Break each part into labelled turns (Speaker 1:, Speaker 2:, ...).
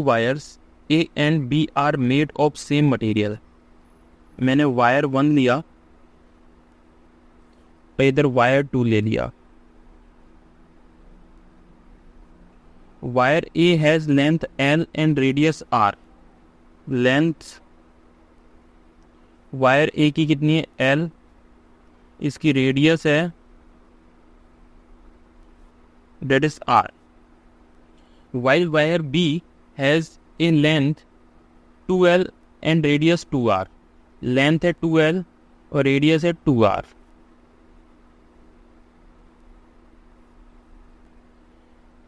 Speaker 1: Wires A and B are made of same material. मैंने wire 1 लिया, तो इधर वायर 2 ले लिया। Wire A has length L and radius R. Length wire A की कितनी है? एल। इसकी रेडियस है that is r, while wire B has a length 2l and radius 2r। Length है 2l और रेडियस है 2r।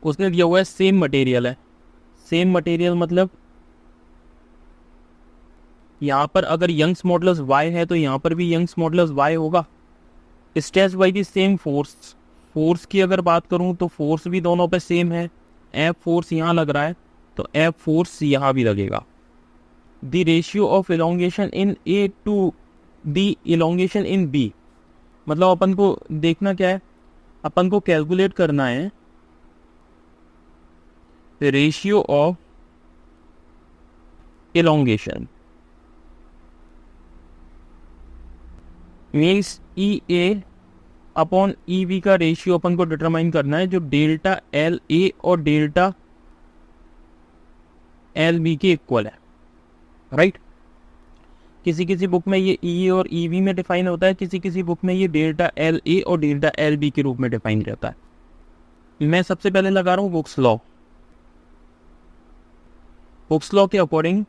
Speaker 1: उसने दिया हुआ है सेम मटेरियल है। सेम मटेरियल मतलब यहाँ पर अगर यंग्स मॉडुलस y है तो यहाँ पर भी यंग्स मॉडुलस y होगा। Stress by the same force. Force की अगर बात करूं तो फोर्स भी दोनों पे सेम है। एफ फोर्स यहाँ लग रहा है तो एफ फोर्स यहाँ भी लगेगा। The ratio of elongation in A to the elongation in B, मतलब अपन को देखना क्या है, अपन को कैलकुलेट करना है ratio of elongation means E A upon E B का रेशियो अपन को डिटरमाइन करना है, जो डेल्टा एल ए और डेल्टा एल बी के इक्वल है, राइट। किसी किसी बुक में ये ई और ई बी में डिफाइन होता है, किसी किसी बुक में ये डेल्टा एल ए और डेल्टा एल बी के रूप में डिफाइन रहता है। मैं सबसे पहले लगा रहा हूँ हुक्स लॉ। हुक्स लॉ के अकॉर्डिंग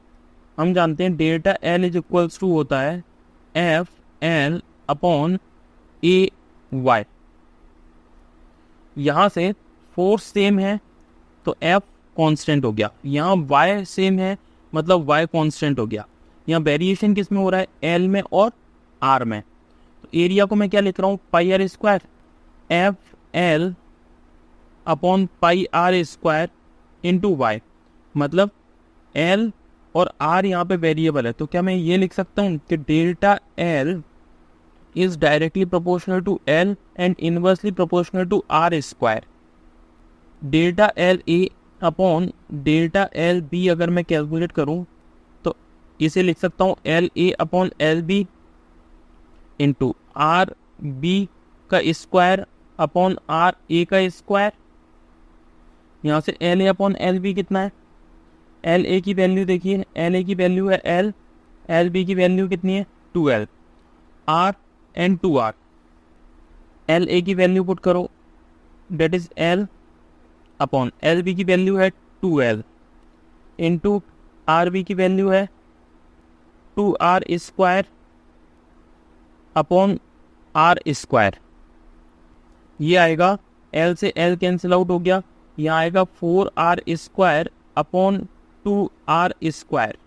Speaker 1: हम जानते हैं delta L is equals to होता है F L upon A Y. यहां से फोर्स सेम है तो एफ कांस्टेंट हो गया, यहाँ वाई सेम है मतलब वाई कांस्टेंट हो गया। यहाँ वेरिएशन किस में हो रहा है? एल में और आर में। तो एरिया को मैं क्या लिख रहा हूँ? Pi R square. F L upon pi R square into Y, मतलब एल और आर यहाँ पे वेरिएबल है। तो क्या मैं ये लिख सकता हूँ कि delta L is directly proportional to L and inversely proportional to R square। Delta L A upon delta L B अगर मैं कैलकुलेट करूं तो इसे लिख सकता हूं L A upon L B into R B का स्क्वायर अपॉन आर ए का स्क्वायर। यहाँ से L A upon L B कितना है? एल ए की वैल्यू देखिए, एल ए की वैल्यू है एल, एल बी की वैल्यू कितनी है? 2l। R and 2r, L A की वैल्यू पुट करो that is L upon L B की वैल्यू है 2l इंटू आर बी की वैल्यू है 2r square upon are square. ये आएगा एल से एल कैंसिल आउट हो गया, यहाँ आएगा 4r square upon 2r square.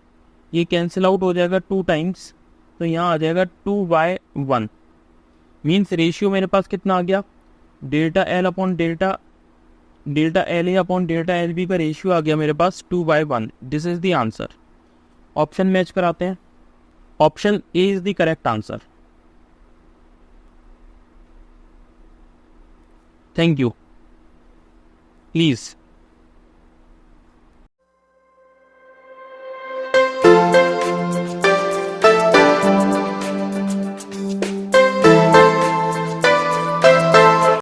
Speaker 1: ये कैंसिल आउट हो जाएगा 2 टाइम्स, तो यहाँ आ जाएगा 2/1। मीन्स रेशियो मेरे पास कितना आ गया? Delta L upon delta L A upon delta L B का रेशियो आ गया मेरे पास 2/1। This is the answer. Option match कराते हैं। Option A is the correct answer. Thank you. Please